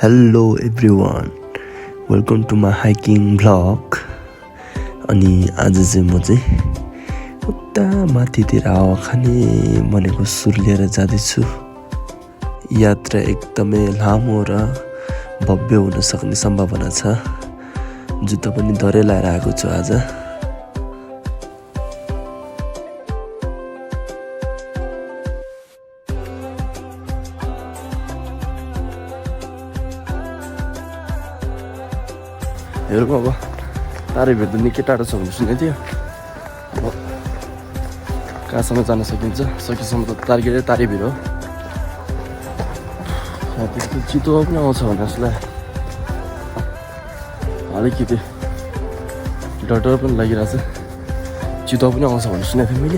Hello everyone, welcome to my hiking vlog. अनि आज चाहिँ म चाहिँ उता माथितिर हावा खाने भनेको सुर लिएर जाँदैछु। यात्रा एकदमै लामो र भव्य हुन सक्ने सम्भावना छ। जुत्ता पनि धरै लाएर आएको छु आज। हेरौँ अब तारेभिर त निकै टाढो छ भन्ने सुनेको थियो। अब कहाँसम्म जान सकिन्छ, सकेसम्म त टार्गेटै तारेभिर हो। त्यस्तो चितुवा पनि आउँछ भने जस्तो लाग्यो। अलिकति डर पनि लागिरहेछ, चितुवा पनि आउँछ भन्ने सुनेको थिएँ मैले।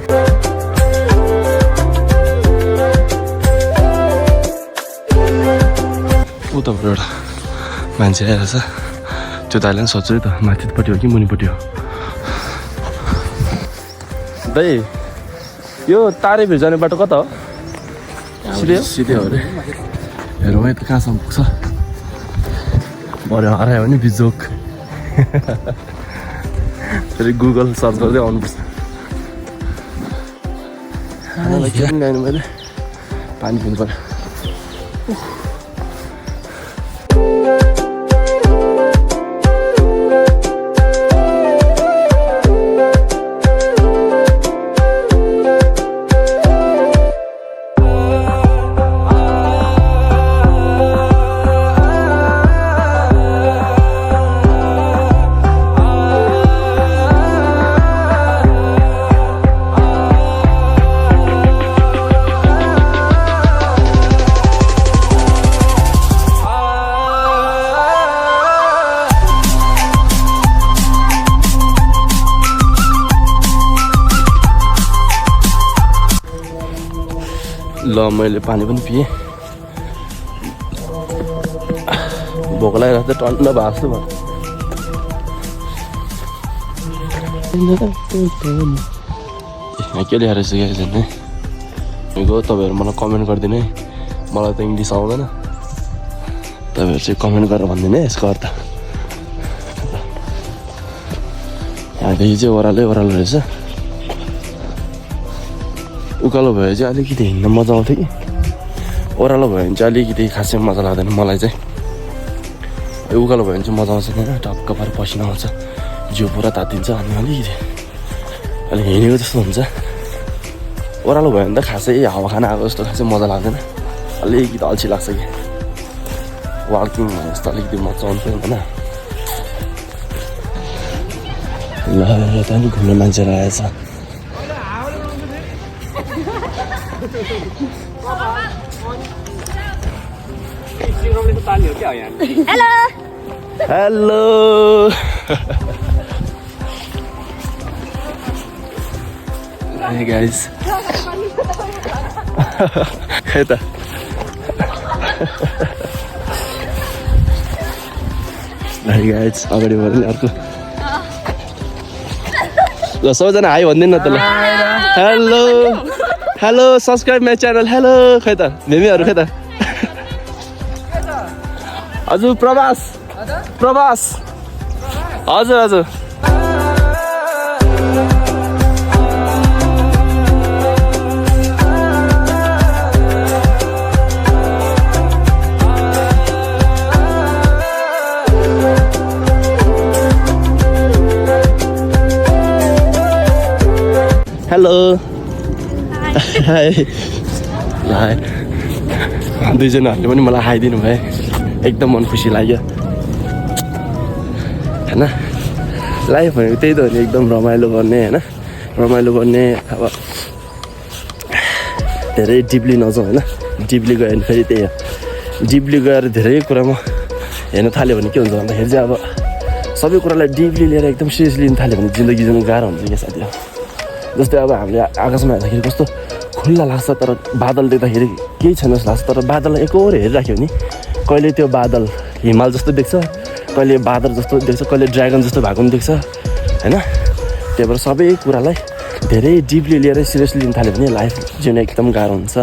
उताबाट एउटा मान्छे आइरहेछ, त्यो दाइले पनि सोध्छु है त माथिपट्टि हो कि मुनिपट्टि हो। दाइ यो तारेभिर जाने बाटो कता हो? सिधै हो अरे। हेरौँ है त कहाँसम्म पुग्छ। भरे हरायो भने बिजोक। फेरि गुगल सर्च गर्दै आउनुपर्छ। खानालाई के पनि ल्याएन मैले, पानी पिउनु पर्यो। ल मैले पानी पनि पिएँ। भोक लागिरहेको थियो, टन्न भएको जस्तो भयो। के ल्याएर सिकेको छैन है। तपाईँहरू मलाई कमेन्ट गरिदिनु है, मलाई त इङ्ग्लिस आउँदैन। तपाईँहरू चाहिँ कमेन्ट गरेर भनिदिनु है यसको अर्थ। यहाँदेखि चाहिँ ओह्रालै ओह्रालो रहेछ। उकालो भयो चाहिँ अलिकति हिँड्न मजा आउँथ्यो कि ओह्रालो भयो भने चाहिँ अलिकति खासै मजा लाग्दैन मलाई चाहिँ। उकालो भयो भने चाहिँ मजा आउँछ होइन, टक्क पारेर पसिना आउँछ, जिउ पुरा तातिन्छ। अनि अलिक हिँडेको जस्तो हुन्छ। ओह्रालो भयो भने त खासै हावा खाना आएको जस्तो खासै मजा लाग्दैन, अलिकति अल्छी लाग्छ कि। वाकिङ भने जस्तो अलिकति मजा आउँथ्यो होइन। ल यता पनि घुम्ने मान्छेहरू आएछ। Hello hello Hey guys. खै त गाइज अगाडि बढ्यो नि अर्को। ल सबैजना हाई भनिदिनु न त। ल hello hello, subscribe my channel. Hello खै त मेमीहरू खै त। हजुर प्रवास प्रवास हजुर हजुर। Hello hi high. दुईजनाहरूले पनि मलाई हाई दिनु भयो, एकदम मन खुसी लाग्यो होइन। लाइफ भनेको त्यही त हो नि, एकदम रमाइलो गर्ने होइन। रमाइलो गर्ने अब धेरै डिपली नजाउँ होइन। डिपली गयो भने फेरि त्यही हो, डिपली गएर धेरै कुरामा हेर्न थाल्यो भने के हुन्छ भन्दाखेरि चाहिँ अब सबै कुरालाई डिपली लिएर एकदम सिरियसली लिन थाल्यो भने जिन्दगी जिउनु गाह्रो हुन्छ क्या साथी। जस्तै अब हामीले आकाशमा हेर्दाखेरि कस्तो खुल्ला लाग्छ, तर बादल देख्दाखेरि केही छैन जस्तो लाग्छ। तर बादललाई एकहोर हेरिराख्यो भने कहिले त्यो बादल हिमाल जस्तो देख्छ, कहिले बादल जस्तो देख्छ, कहिले ड्रागन जस्तो भएको पनि देख्छ होइन। त्यही भएर सबै कुरालाई धेरै डिपली लिएर सिरियसली लिन थाल्यो भने लाइफ जिउन एकदम गाह्रो हुन्छ।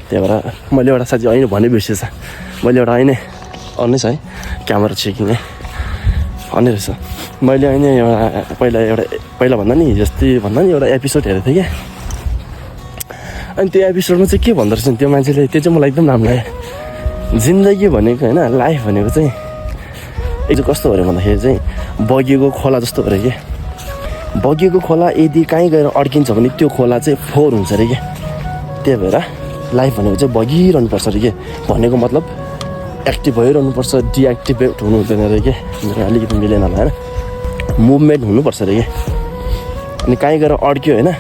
त्यही भएर मैले एउटा साथी होइन भने बिर्सेछ, मैले एउटा होइन अन्नै छ है क्यामेरा चेकिङ है अन्नै रहेछ मैले होइन एउटा पहिला भन्दा नि जस्तै भन्दा नि एउटा एपिसोड हेरेको थिएँ क्या अनि त्यो एपिसोडमा चाहिँ के भन्दो रहेछ त्यो मान्छेले त्यो चाहिँ मलाई एकदम राम्रो लाग्यो जिन्दगी भनेको होइन लाइफ भनेको चाहिँ यो कस्तो हो अरे भन्दाखेरि चाहिँ बगेको खोला जस्तो हो अरे कि बगेको खोला यदि कहीँ गएर अड्किन्छ भने त्यो खोला चाहिँ फोहोर हुन्छ अरे कि त्यही भएर लाइफ भनेको चाहिँ बगिरहनु पर्छ अरे कि भनेको मतलब एक्टिभ भइरहनुपर्छ डिएक्टिभेट हुनु हुँदैन अरे कि मेरो अलिकति मिलेन होला होइन मुभमेन्ट हुनुपर्छ अरे कि अनि कहीँ गएर अड्क्यो होइन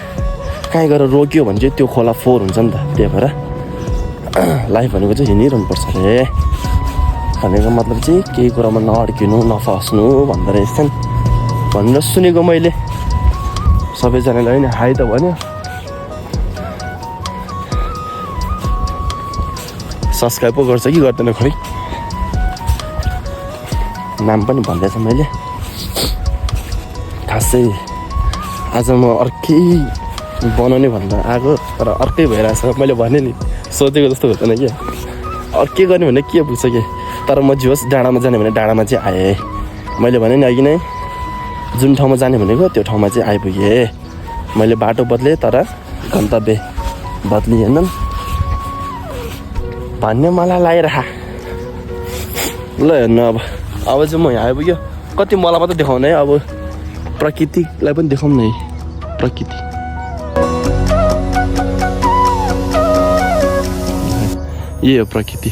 कहीँ गएर रोक्यो भने चाहिँ त्यो खोला फोहोर हुन्छ नि त त्यही भएर लाइफ भनेको चाहिँ हिँडिरहनुपर्छ अरे भनेको मतलब चाहिँ केही कुरामा नअड्किनु नफस्नु भन्दो रहेछ नि भनेर सुनेको मैले सबैजनालाई नि हाई त भन्यो सब्सक्राइब पो गर्छ कि गर्दैन खोइ नाम पनि भन्दैछ मैले खासै आज म अर्कै बनाउने भन्दा आएको तर अर्कै भइरहेछ मैले भने नि सोचेको जस्तो हुँदैन कि अर्कै गर्ने भने के पुग्छ कि तर म जे होस् डाँडामा जाने भने डाँडामा चाहिँ आएँ मैले भने नि अघि नै जुन ठाउँमा जाने भनेको त्यो ठाउँमा चाहिँ आइपुगेँ मैले बाटो बदलेँ तर गन्तव्य बदलिएन भन्ने मलाई लागिरह ल हेर्नु अब चाहिँ म यहाँ आइपुग्यो कति मलाई मात्रै देखाउने है अब प्रकृतिलाई पनि देखाउँ न है प्रकृति यही हो प्रकृति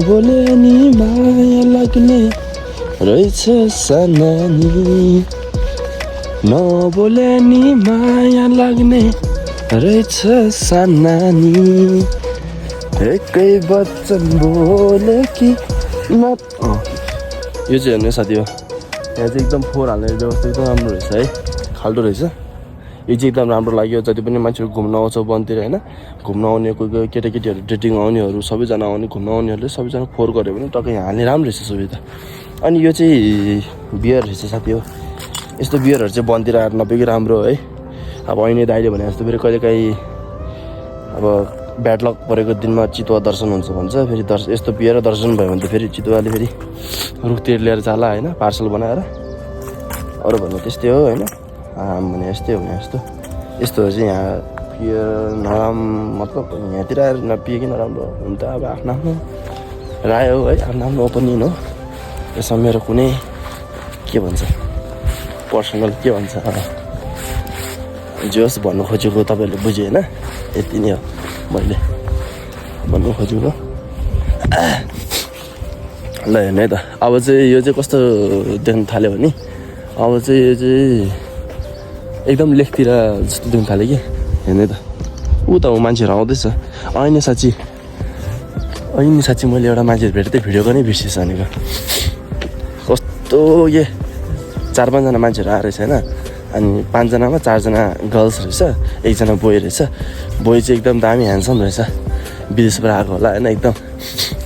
बोले नि माया लाग्ने रहेछ सानानी नबोले नि माया लाग्ने रहेछ सानानी एकै बच्चन बोले कि न यो चाहिँ हेर्नु साथी हो यहाँ चाहिँ एकदम फोहोर हाल्ने व्यवस्था एकदम राम्रो रहेछ है खाल्डो रहेछ यो चाहिँ एकदम राम्रो लाग्यो जति पनि मान्छेहरू घुम्न आउँछ वनतिर होइन घुम्न आउने कोही कोही केटाकेटीहरू डेटिङ आउनेहरू सबैजना आउने घुम्न आउनेहरूले सबैजना फोहोर गऱ्यो भने टक्कै यहाँ हाल्ने राम्रो रहेछ सुविधा अनि यो चाहिँ बियर रहेछ साथी हो यस्तो बियरहरू चाहिँ वनतिर आएर नपुगी राम्रो है अब ऐने दाइले भने जस्तो फेरि कहिलेकाहीँ अब ब्याड लक परेको दिनमा चितुवा दर्शन हुन्छ भन्छ फेरि यस्तो बियर दर्शन भयो भने त फेरि चितुवाले फेरि रुखतिर लिएर जाला होइन पार्सल बनाएर अरू भन्दा त्यस्तै हो होइन भने यस्तै हो भने यस्तोहरू चाहिँ यहाँ बियर नराम्रो मतलब यहाँतिर आएर नपिए कि नराम्रो हुन त अब आफ्नो आफ्नो राय हो है आफ्नो आफ्नो ओपिनियन हो यसमा मेरो कुनै के भन्छ पर्सनल के भन्छ जे होस् भन्नु खोजेको तपाईँहरूले बुझ्यो होइन यति नै हो मैले भन्नु खोजेको ल हेर्नु है त अब चाहिँ यो चाहिँ कस्तो देख्न थाल्यो भने अब चाहिँ यो चाहिँ एकदम लेखतिर जस्तो देख्न थाल्यो कि हेर्नु है त ऊ त मान्छेहरू आउँदैछ ऐन साँच्ची मैले एउटा मान्छे भेटेँ भिडियो गर्नै बिर्सिएछ भनेको कस्तो के 4-5जना मान्छेहरू आएर रहेछ होइन अनि 5जनामा 4जना गर्ल्स रहेछ 1जना बोय रहेछ बोय चाहिँ एकदम दामी ह्यान्डसम रहेछ विदेशबाट आएको होला होइन एकदम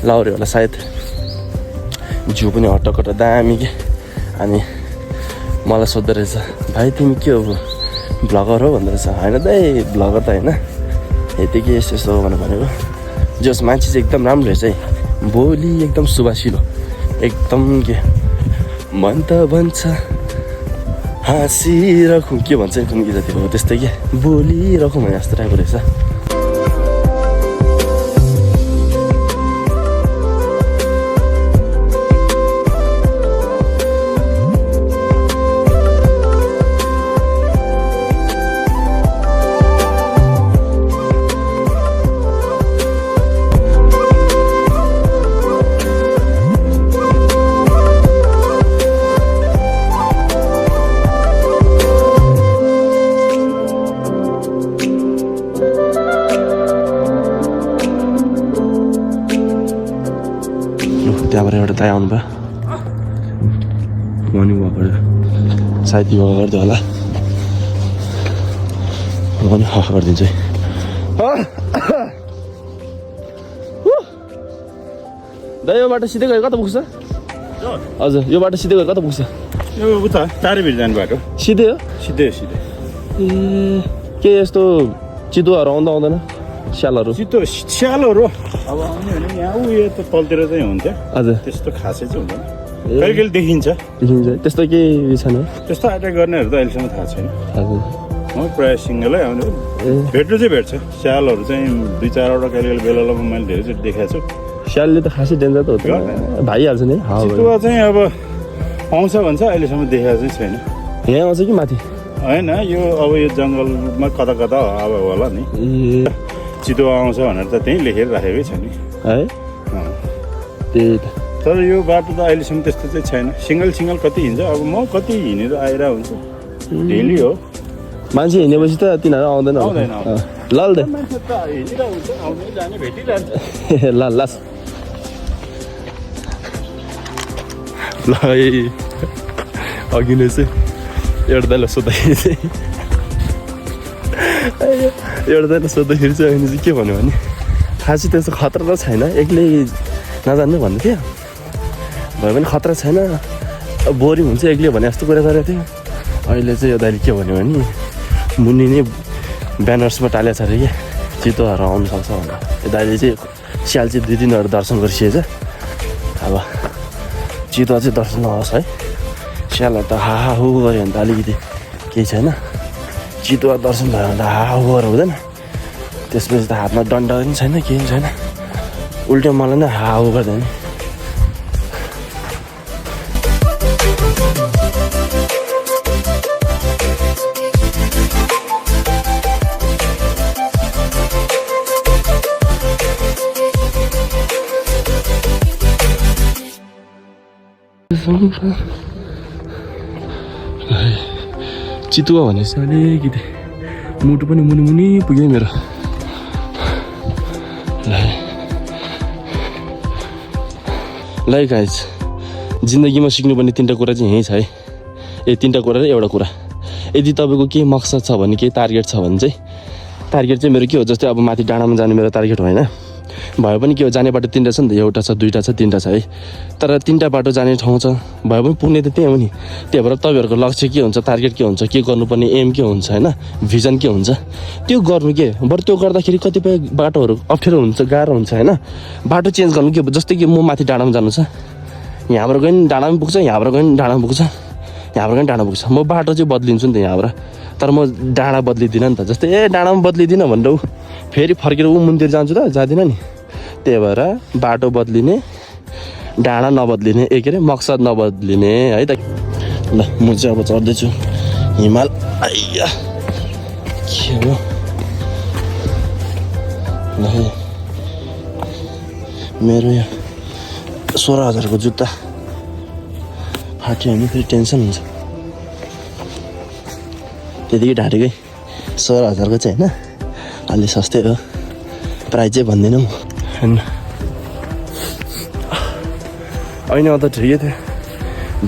लाउरे होला सायद जिउ पनि हट्टकट्ट दामी के अनि मलाई सोध्दो रहेछ भाइ तिमी के हो भ्लगर हो भन्दो रहेछ होइन दाइ भ्लगर त होइन यतिकै यस्तो हो भनेको जस मान्छे चाहिँ एकदम राम्रो रहेछ है बोली एकदम सुभाषिलो एकदम के मन त भन्छ हाँसिरखौँ के भन्छ कुन कि जति भयो त्यस्तै के बोलिरखौँ भने जस्तो टाइपको रहेछ त्यहाँबाट एउटा दाइ आउनु भयो मर्निङ वाकबाट सायद योगा गर्दै होला म पनि हक गरिदिन्छु है दाइ यो बाटो सिधै गयो कता पुग्छ हजुर यो बाटो सिधै गयो कता पुग्छ यो उता टाढीभिर जाने बाटो सिधै हो सिधै ए के यस्तो चितुवाहरू आउँदा आउँदैन स्यालहरू स्यालहरू अब आउने भने यहाँ उयो त तलतिर चाहिँ हुन्छ हजुर त्यस्तो खासै चाहिँ हुँदैन कहिले कहिले देखिन्छ त्यस्तो केही छैन त्यस्तो एट्याक गर्नेहरू त अहिलेसम्म थाहा छैन हजुर म प्रायः सिङ्गलै आउने भेट्नु चाहिँ भेट्छ स्यालहरू चाहिँ 2-4वटा कहिले कहिले बेलामा मैले धेरैचोटि देखाएको छु स्यालले त खासै डेन्जर त हो भाइहाल्छ नि चितुवा चाहिँ अब आउँछ भन्छ अहिलेसम्म देखाएको चाहिँ छैन यहाँ आउँछ कि माथि होइन यो अब यो जङ्गलमा कता कता अब होला नि चितुवा आउँछ भनेर त त्यहीँ लेखेर राखेकै छ नि है त्यही त तर यो बाटो त अहिलेसम्म त्यस्तो चाहिँ छैन सिङ्गल कति हिँड्छ अब म कति हिँडेर आइरहेको हुन्छ डेली हो मान्छे हिँडेपछि त तिनीहरू आउँदैन ल ल मान्छे त हिँडिरहेको हुन्छ आउने जाने भेटिरहन्छ ल ल ल अघि नै चाहिँ एउटा दाइलाई सोद्धाखेरि चाहिँ अहिले चाहिँ के भन्यो भने खासै त्यस्तो खतरा त छैन एक्लै नजान्नु भन्दै थियो भए पनि खतरा छैन बोरिङ हुन्छ एक्लै भने जस्तो कुरा गरेको थियो अहिले चाहिँ यो दाइले के भन्यो भने मुनि नै ब्यानर्समा टालेको छ अरे कि चितुवाहरू आउनु सक्छ भनेर यो दाइले चाहिँ स्याल चाहिँ 2 दिनहरू दर्शन गरिसकेछ अब चितुवा चाहिँ दर्शन नहोस् है स्यालहरू त हाहु गऱ्यो भने त अलिकति केही छैन चितुवा दर्शन भयो भने त हाहु गरेर हुँदैन त्यसपछि त हातमा डन्डा पनि छैन केही छैन उल्टो मलाई नै हाहु गर्दैन चितुवा भनेपछि अलिकति मुटु पनि मुनि पुग्यो मेरो ल गाइज जिन्दगीमा सिक्नुपर्ने 3टा कुरा चाहिँ यही छ है 3टा कुरा र एउटा कुरा यदि तपाईँको केही मकसद छ भने केही टार्गेट छ भने चाहिँ टार्गेट चाहिँ मेरो के हो जस्तै अब माथि डाँडामा जाने मेरो टार्गेट होइन भए पनि के हो जाने बाटो 3टा छ नि त एउटा छ 2टा छ 3टा छ है तर 3टा बाटो जाने ठाउँ छ भए पनि पुग्ने त त्यही हो नि त्यही भएर तपाईँहरूको लक्ष्य के हुन्छ टार्गेट के हुन्छ के गर्नुपर्ने एम के हुन्छ होइन भिजन के हुन्छ त्यो गर्नु के बरु त्यो गर्दाखेरि कतिपय बाटोहरू अप्ठ्यारो हुन्छ गाह्रो हुन्छ होइन बाटो चेन्ज गर्नु के जस्तै कि म माथि डाँडामा जानु छ यहाँबाट गयो नि डाँडामा पुग्छ यहाँबाट गयो नि डाँडामा पुग्छ यहाँबाट गयो नि डाँडा पुग्छ म बाटो चाहिँ बदलिन्छु नि त यहाँबाट तर म डाँडा बदलिदिनँ नि त जस्तै डाँडामा बदलिदिनँ भनेर फेरि फर्केर मुनितिर जान्छु त जाँदिनँ नि त्यही भएर बाटो बदलिने डाँडा नबदलिने के अरे मकसद नबदलिने है त ल म चाहिँ अब चढ्दैछु हिमाल आइया के हो ल मेरो यहाँ 16,000 को जुत्ता फाट्यो भने फेरि टेन्सन हुन्छ त्यतिकै ढाँटेकै 16,000 को चाहिँ होइन अलि सस्तै हो प्राइस चाहिँ भन्दिनँ म होइन अहिले त ठिकै थियो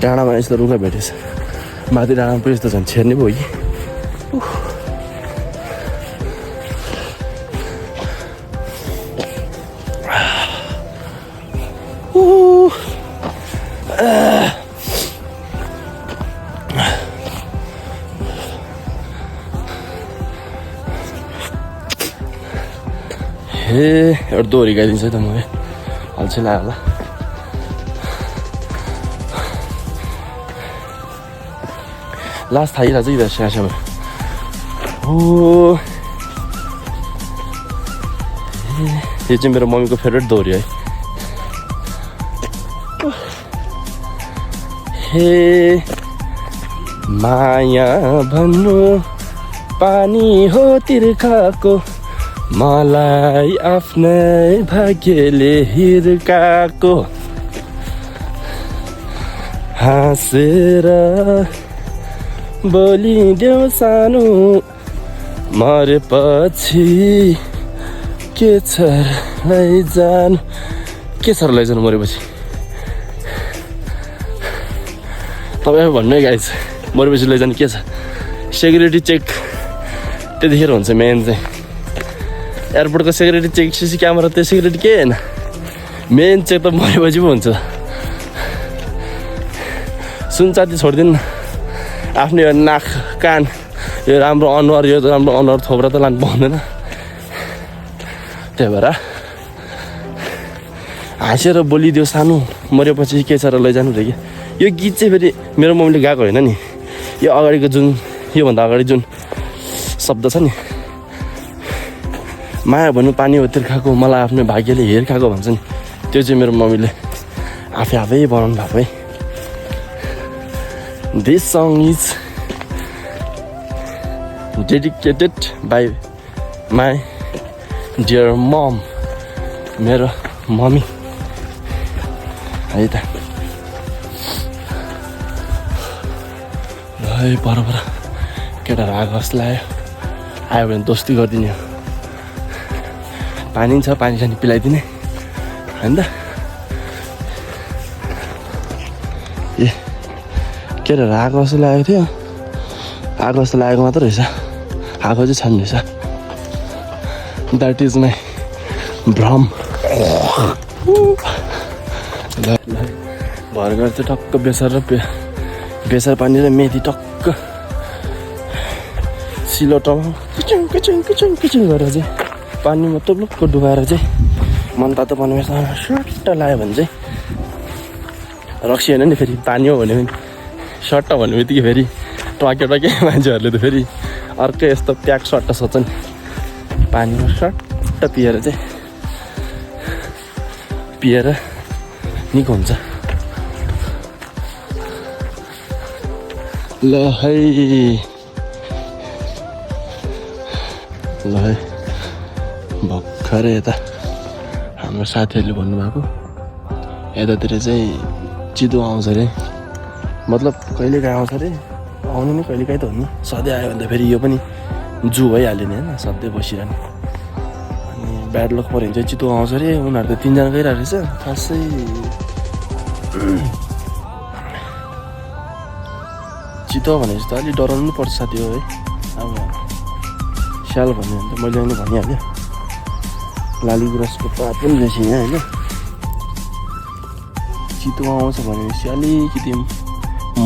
डाँडामा यस्तो रुखा भेटेछ माथि डाँडामा पनि यस्तो झन् छेर्ने भयो कि एउटा दोहोरी गाइदिन्छ है त म अल्छी लाग्यो होला लास्ट थाकिरहेको छ कि त स्यासमा हो यो चाहिँ मेरो मम्मीको फेभरेट दोहोरी है हे माया भन्नु पानी हो तिर्खाको मलाई आफ्नै भाग्यले हिर्काको हाँसेर बोलिदेऊ सानो मरेपछि के छ लैजानु मरेपछि तपाईँ भन्नु है गाइस मरेपछि लैजानु के छ सेक्युरिटी चेक त्यतिखेर हुन्छ मेन चाहिँ एयरपोर्टको सेक्युरिटी चेक सिसी क्यामेरा त्यो सेक्युरिटी के होइन मेन चेक त मरेपछि पो हुन्छ सुनचाती छोडिदिनु आफ्नो यो नाक कान यो राम्रो अनुहार यो राम्रो अनुहार थोप्रा त लानु पाउँदैन त्यही भएर हाँसेर बोलिदियो सानो मरेपछि के छ र लैजानु रे कि यो गीत चाहिँ फेरि मेरो मम्मीले गाएको होइन नि यो अगाडिको जुन योभन्दा अगाडि जुन शब्द छ नि माया भन्नु पानी हो तिर्खाको मलाई आफ्नो भाग्यले हेर खाएको भन्छ नि त्यो चाहिँ मेरो मम्मीले आफै बनाउनु भएको है this song is dedicated by my dear mom मेरो मम्मी है त है पर केटाहरू आएको जस्तो लाग्यो आयो भने दोस्ती गरिदिने हो पानी छ पानी सानी पिलाइदिने होइन त ए केटाहरू आएको जस्तो लागेको थियो आएको जस्तो लागेको मात्र रहेछ आएको चाहिँ छन् रहेछ द्याट इज माई भ्रम भर्खर चाहिँ टक्क बेसार पानी र मेथी टक्क सिलौटोमा किचिङ गरेर चाहिँ पानीमा टुप्लुक्क डुबाएर चाहिँ मन तातो पानीमा सर्ट लगायो भने चाहिँ रक्सी होइन नि फेरि पानी हो भने पनि सर्ट भन्ने बित्तिकै फेरि टके मान्छेहरूले त फेरि अर्कै यस्तो प्याक सर्ट सोध्छ नि पानीमा सर्ट पिएर निको हुन्छ ल है भर्खरै यता हाम्रो साथीहरूले भन्नुभएको यतातिर चाहिँ चिदो आउँछ अरे मतलब कहिलेकाहीँ आउँछ अरे आउनु नि कहिलेकाहीँ त हो नि सधैँ आयो भने त फेरि यो पनि जू भइहाल्यो नि होइन सधैँ बसिरहने अनि ब्याड लक पऱ्यो भने चाहिँ चितो आउँछ अरे उनीहरू त 3 जना गइरहेको रहेछ खासै चितो भनेपछि त अलिक डराउनु पनि पर्छ साथी हो है अब स्याल भन्यो भने त मैले पनि भनिहालेँ लाली गुराँसको पात पनि रहेछ यहाँ होइन चितो आउँछ भनेपछि अलिकति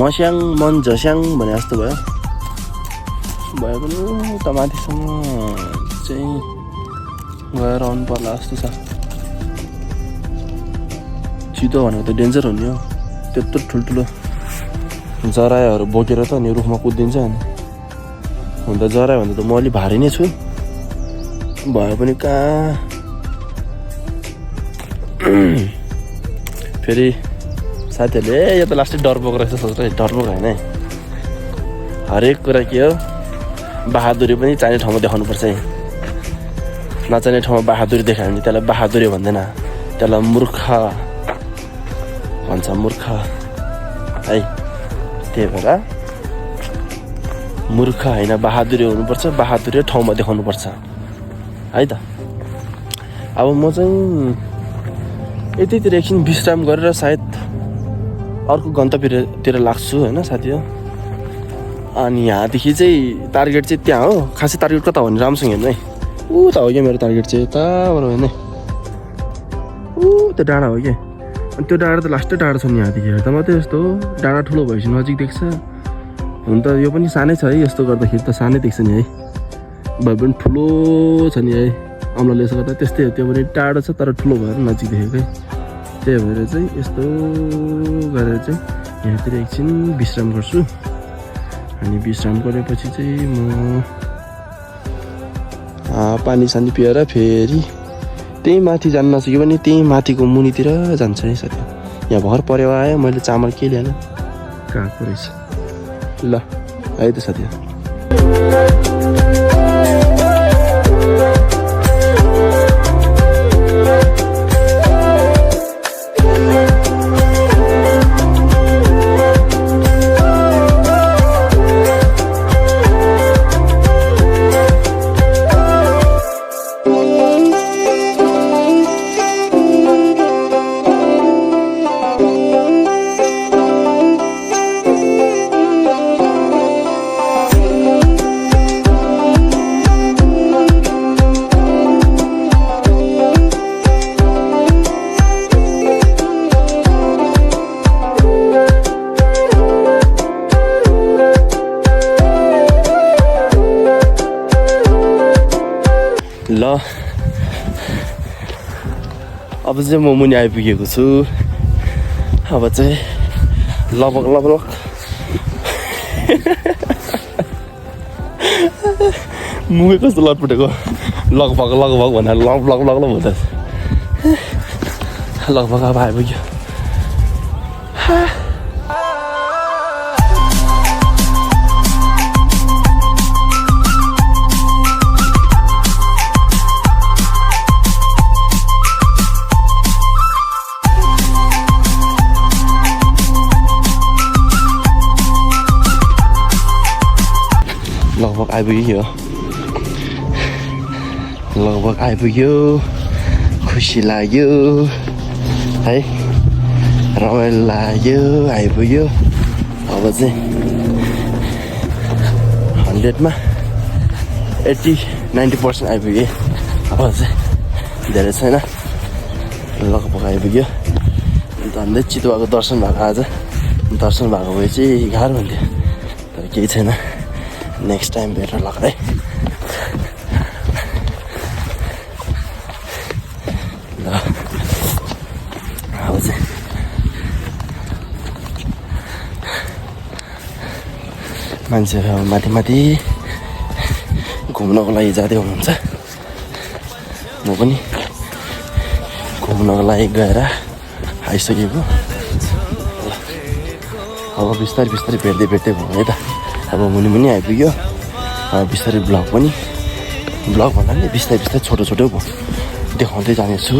मस्याङ मन झस्याङ भने जस्तो भयो पनि उता माथिसम्म चाहिँ गएर आउनु पर्ला जस्तो छ चितो भनेको त डेन्जर हो नि हो त्यत्रो ठुल्ठुलो जरायोहरू बोकेर त अनि रुखमा कुदिन्छ अनि हुन त जरायो भने त म अलि भारी नै छु भयो पनि कहाँ फेरि साथीहरूले यो त लास्टै डरपोको रहेछ सोच्छ डरपोको होइन है हरेक कुरा के हो बहादुरी पनि चाहिने ठाउँमा देखाउनुपर्छ है नचाहिने ठाउँमा बहादुरी देखायो भने त्यसलाई बहादुरी भन्दैन त्यसलाई मूर्ख भन्छ मूर्ख है त्यही भएर मूर्ख होइन बहादुरी हुनुपर्छ बहादुरी ठाउँमा देखाउनुपर्छ है त अब म चाहिँ यतितिर एकछिन विश्राम गरेर सायद अर्को गन्तव्यतिर लाग्छु होइन साथी हो अनि यहाँदेखि चाहिँ टार्गेट चाहिँ त्यहाँ हो खासै टार्गेट कता हो भने राम्रोसँग हेर्नु है ऊ त हो क्या मेरो टार्गेट चाहिँ यताबाट होइन ऊ त्यो डाँडा हो क्या अनि त्यो डाँडा त लास्टै डाँडा छ नि यहाँदेखि हेर्दा मात्रै यस्तो डाँडा ठुलो भएपछि नजिक देख्छ हुन त यो पनि सानै छ है यस्तो गर्दाखेरि त सानै देख्छ नि है भए पनि ठुलो छ नि है अम्लाले यसो गर्दा त्यस्तै हो त्यो पनि टाढो छ तर ठुलो भएर नजिक देखेको है त्यही भएर चाहिँ यस्तो गरेर चाहिँ यहाँतिर एकछिन विश्राम गर्छु अनि विश्राम गरेपछि चाहिँ म पानी सानी पिएर फेरि त्यही माथि जान नसक्यो भने त्यही माथिको मुनितिर जान्छ है साथी यहाँ भर परेवा आयो मैले चामल के ल्याएन कहाँको रहेछ ल है त साथी अब चाहिँ म मुनि आइपुगेको छु अब चाहिँ लगभग मुखै कस्तो लटपटेको लगभग भनेर लग हुँदैछ लगभग अब आइपुग्यो लगभग आइपुग्यो खुसी लाग्यो है रमाइलो लाग्यो आइपुग्यो अब चाहिँ 100मा 80-90% आइपुग्यो अब चाहिँ धेरै छैन लगभग आइपुग्यो झन्डै चितुवाको दर्शन भएको आज दर्शन भएको भए चाहिँ गाह्रो हुन्थ्यो तर केही छैन नेक्स्ट टाइम भेटेर लग है ल अब चाहिँ मान्छेहरू अब माथि घुम्नको लागि जाँदै हुनुहुन्छ म पनि घुम्नको लागि गएर आइसकेको अब बिस्तारै भेट्दै भयो है त अब मुनि आइपुग्यो बिस्तारै ब्लग भन्नाले बिस्तारै छोटो देखाउँदै जानेछु